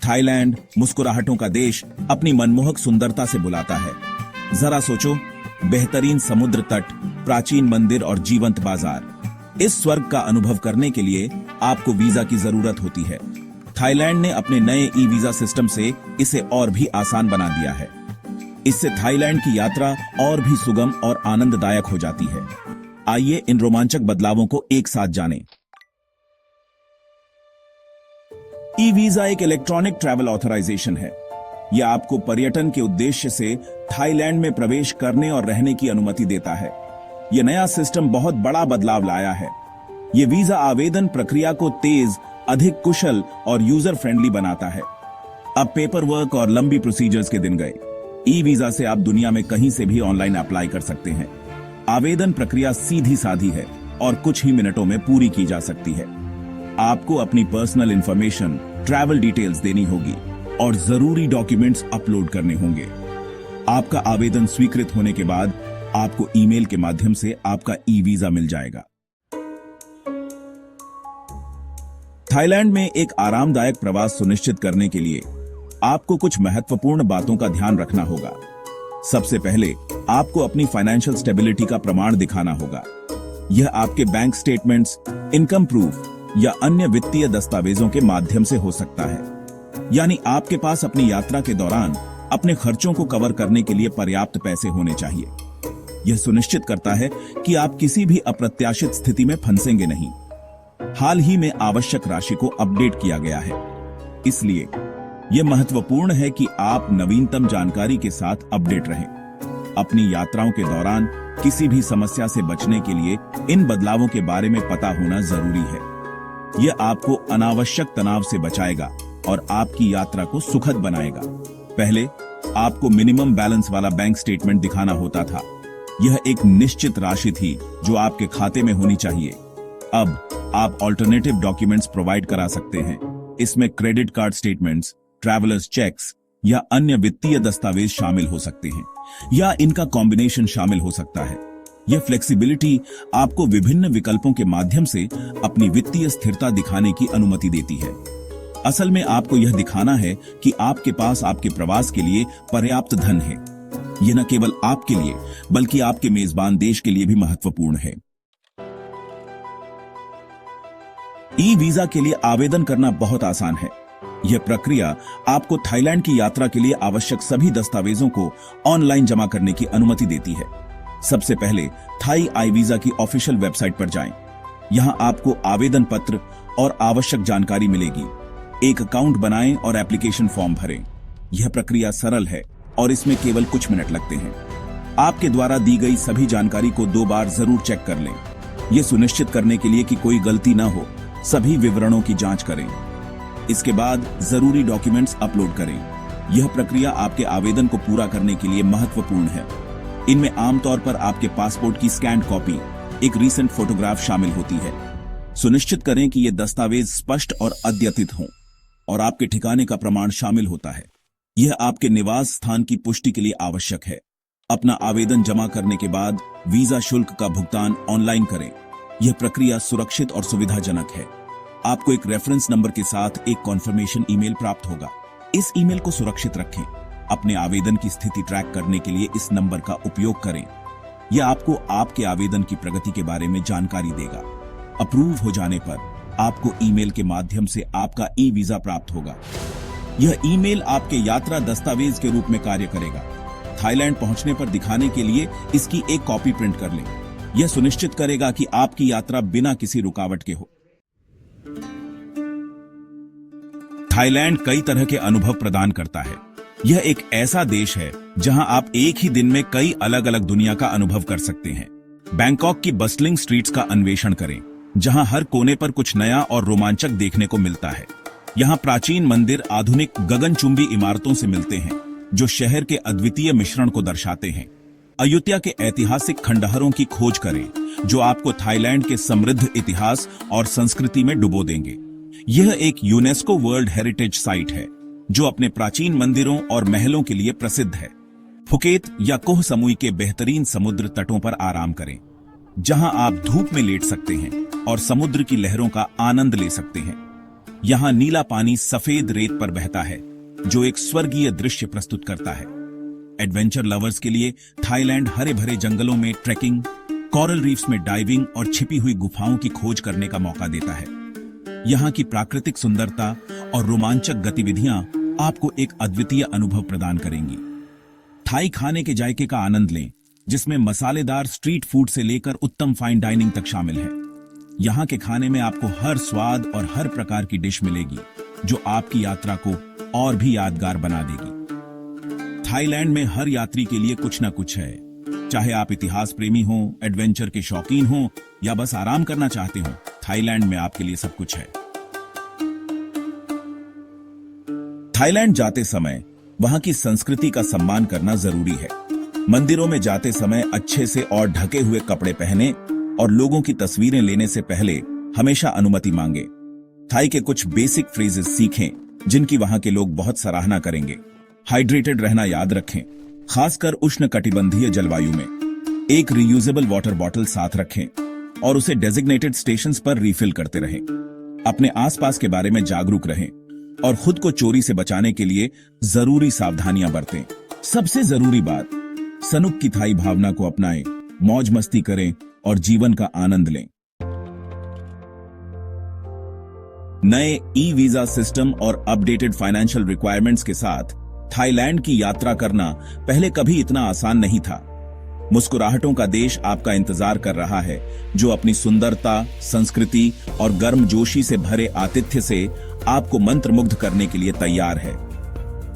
Thailand मुस्कुराहटों का देश अपनी मनमोहक सुंदरता से बुलाता है। जरा सोचो, बेहतरीन समुद्र तट, प्राचीन मंदिर और जीवंत बाजार। इस स्वर्ग का अनुभव करने के लिए आपको वीजा की जरूरत होती है। थाईलैंड ने अपने नए ई वीजा सिस्टम से इसे और भी आसान बना दिया है। इससे थाईलैंड की यात्रा और भी सुगम और आनंददायक हो जाती है। आइए इन रोमांचक बदलावों को एक साथ जानें। ई वीजा एक इलेक्ट्रॉनिक ट्रैवल ऑथराइजेशन है। यह आपको पर्यटन के उद्देश्य से थाईलैंड में प्रवेश करने और रहने की अनुमति देता है। यह नया सिस्टम बहुत बड़ा बदलाव लाया है। यह वीजा आवेदन प्रक्रिया को तेज, अधिक कुशल और यूजर फ्रेंडली बनाता है। अब पेपर वर्क और लंबी प्रोसीजर्स के दिन गए। ई वीजा से आप दुनिया में कहीं से भी ऑनलाइन अप्लाई कर सकते हैं। आवेदन प्रक्रिया सीधी साधी है और कुछ ही मिनटों में पूरी की जा सकती है। आपको अपनी पर्सनल इंफॉर्मेशन, ट्रैवल डिटेल्स देनी होगी और जरूरी डॉक्यूमेंट्स अपलोड करने होंगे। आपका आवेदन स्वीकृत होने के बाद आपको ईमेल के माध्यम से आपका ई वीजा मिल जाएगा। थाईलैंड में एक आरामदायक प्रवास सुनिश्चित करने के लिए आपको कुछ महत्वपूर्ण बातों का ध्यान रखना होगा। सबसे पहले आपको अपनी फाइनेंशियल स्टेबिलिटी का प्रमाण दिखाना होगा। यह आपके बैंक स्टेटमेंट्स, इनकम प्रूफ या अन्य वित्तीय दस्तावेजों के माध्यम से हो सकता है। यानी आपके पास अपनी यात्रा के दौरान अपने खर्चों को कवर करने के लिए पर्याप्त पैसे होने चाहिए। यह सुनिश्चित करता है कि आप किसी भी अप्रत्याशित स्थिति में फंसेंगे नहीं। हाल ही में आवश्यक राशि को अपडेट किया गया है, इसलिए यह महत्वपूर्ण है कि आप नवीनतम जानकारी के साथ अपडेट रहें। अपनी यात्राओं के दौरान किसी भी समस्या से बचने के लिए इन बदलावों के बारे में पता होना जरूरी है। यह आपको अनावश्यक तनाव से बचाएगा और आपकी यात्रा को सुखद बनाएगा। पहले आपको मिनिमम बैलेंस वाला बैंक स्टेटमेंट दिखाना होता था। यह एक निश्चित राशि थी जो आपके खाते में होनी चाहिए। अब आप ऑल्टरनेटिव डॉक्यूमेंट्स प्रोवाइड करा सकते हैं। इसमें credit card statements, travellers cheques या अन्य वित्तीय दस्तावेज शामिल हो सकते हैं, या इनका कॉम्बिनेशन शामिल हो सकता है। यह फ्लेक्सिबिलिटी आपको विभिन्न विकल्पों के माध्यम से अपनी वित्तीय स्थिरता दिखाने की अनुमति देती है। असल में आपको यह दिखाना है कि आपके पास आपके प्रवास के लिए पर्याप्त धन है। यह न केवल आपके लिए बल्कि आपके मेजबान देश के लिए भी महत्वपूर्ण है। ई वीजा के लिए आवेदन करना बहुत आसान है। यह प्रक्रिया आपको थाईलैंड की यात्रा के लिए आवश्यक सभी दस्तावेजों को ऑनलाइन जमा करने की अनुमति देती है। सबसे पहले थाई आई वीजा की ऑफिशियल वेबसाइट पर जाएं। यहां आपको आवेदन पत्र और आवश्यक जानकारी मिलेगी। एक अकाउंट बनाएं और एप्लीकेशन फॉर्म भरें। यह प्रक्रिया सरल है और इसमें केवल कुछ मिनट लगते हैं। आपके द्वारा दी गई सभी जानकारी को 2 बार जरूर चेक कर लें। यह सुनिश्चित करने के लिए कि कोई गलती न हो, सभी विवरणों की जांच करें। इसके बाद जरूरी डॉक्यूमेंट्स अपलोड करें। यह प्रक्रिया आपके आवेदन को पूरा करने के लिए महत्वपूर्ण है। इनमें आमतौर पर आपके पासपोर्ट की स्कैन्ड कॉपी, एक रीसेंट फोटोग्राफ शामिल होती है। सुनिश्चित करें कि ये दस्तावेज स्पष्ट और अद्यतित हों और आपके ठिकाने का प्रमाण शामिल होता है। यह आपके निवास स्थान की पुष्टि के लिए आवश्यक है। अपना आवेदन जमा करने के बाद वीजा शुल्क का भुगतान ऑनलाइन करें। यह प्रक्रिया सुरक्षित और सुविधाजनक है। आपको एक रेफरेंस नंबर के साथ एक कॉन्फर्मेशन ईमेल प्राप्त होगा। इस ईमेल को सुरक्षित रखें। अपने आवेदन की स्थिति ट्रैक करने के लिए इस नंबर का उपयोग करें। यह आपको आपके आवेदन की प्रगति के बारे में जानकारी देगा। अप्रूव हो जाने पर आपको ईमेल के माध्यम से आपका ई वीजा प्राप्त होगा। यह ईमेल आपके यात्रा दस्तावेज के रूप में कार्य करेगा। थाईलैंड पहुंचने पर दिखाने के लिए इसकी एक कॉपी प्रिंट कर लें। यह सुनिश्चित करेगा कि आपकी यात्रा बिना किसी रुकावट के हो। थाईलैंड कई तरह के अनुभव प्रदान करता है। यह एक ऐसा देश है जहां आप एक ही दिन में कई अलग अलग दुनिया का अनुभव कर सकते हैं। बैंकॉक की बस्टलिंग स्ट्रीट्स का अन्वेषण करें, जहां हर कोने पर कुछ नया और रोमांचक देखने को मिलता है। यहाँ प्राचीन मंदिर आधुनिक गगनचुंबी इमारतों से मिलते हैं, जो शहर के अद्वितीय मिश्रण को दर्शाते हैं। अयोध्या के ऐतिहासिक खंडहरों की खोज करें, जो आपको थाईलैंड के समृद्ध इतिहास और संस्कृति में डुबो देंगे। यह एक यूनेस्को वर्ल्ड हेरिटेज साइट है, जो अपने प्राचीन मंदिरों और महलों के लिए प्रसिद्ध है। फुकेत या कोह समूह के बेहतरीन समुद्र तटों पर आराम करें, जहां आप धूप में लेट सकते हैं और समुद्र की लहरों का आनंद ले सकते हैं। यहाँ नीला पानी सफेद रेत पर बहता है, जो एक स्वर्गीय दृश्य प्रस्तुत करता है। एडवेंचर लवर्स के लिए थाईलैंड हरे भरे जंगलों में ट्रैकिंग, कोरल रीफ्स में डाइविंग और छिपी हुई गुफाओं की खोज करने का मौका देता है। यहाँ की प्राकृतिक सुंदरता और रोमांचक गतिविधियां आपको एक अद्वितीय अनुभव प्रदान करेंगी। थाई खाने के जायके का आनंद लें, जिसमें मसालेदार स्ट्रीट फूड से लेकर उत्तम फाइन डाइनिंग तक शामिल है। यहाँ के खाने में आपको हर स्वाद और हर प्रकार की डिश मिलेगी, जो आपकी यात्रा को और भी यादगार बना देगी। थाईलैंड में हर यात्री के लिए कुछ न कुछ है, चाहे आप इतिहास प्रेमी हो, एडवेंचर के शौकीन हो या बस आराम करना चाहते हो, थाईलैंड में आपके लिए सब कुछ है। थाईलैंड जाते समय वहां की संस्कृति का सम्मान करना जरूरी है। मंदिरों में जाते समय अच्छे से और ढके हुए कपड़े पहने और लोगों की तस्वीरें लेने से पहले हमेशा अनुमति मांगे। थाई के कुछ बेसिक फ्रेजेस सीखें, जिनकी वहां के लोग बहुत सराहना करेंगे। हाइड्रेटेड रहना याद रखें, खासकर उष्णकटिबंधीय जलवायु में। एक रियूजेबल वाटर बॉटल साथ रखें और उसे डेजिग्नेटेड स्टेशंस पर रिफिल करते रहें। अपने आसपास के बारे में जागरूक रहें और खुद को चोरी से बचाने के लिए जरूरी सावधानियां बरतें। सबसे जरूरी बात, सनुक की थाई भावना को अपनाएं, मौज मस्ती करें और जीवन का आनंद लें। नए ई वीजा सिस्टम और अपडेटेड फाइनेंशियल रिक्वायरमेंट्स के साथ थाईलैंड की यात्रा करना पहले कभी इतना आसान नहीं था। मुस्कुराहटों का देश आपका इंतजार कर रहा है, जो अपनी सुंदरता, संस्कृति और गर्मजोशी से भरे आतिथ्य से आपको मंत्रमुग्ध करने के लिए तैयार है।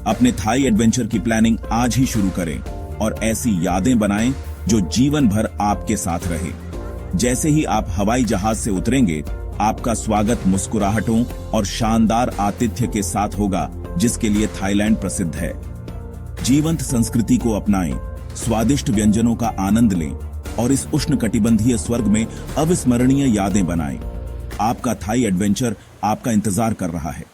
अपने थाई एडवेंचर की प्लानिंग आज ही शुरू करें और ऐसी यादें बनाएं जो जीवन भर आपके साथ रहे। जैसे ही आप हवाई जहाज से उतरेंगे, आपका स्वागत मुस्कुराहटों और शानदार आतिथ्य के साथ होगा, जिसके लिए थाईलैंड प्रसिद्ध है। जीवंत संस्कृति को अपनाएं, स्वादिष्ट व्यंजनों का आनंद लें और इस उष्णकटिबंधीय स्वर्ग में अविस्मरणीय यादें बनाएं। आपका थाई एडवेंचर आपका इंतजार कर रहा है।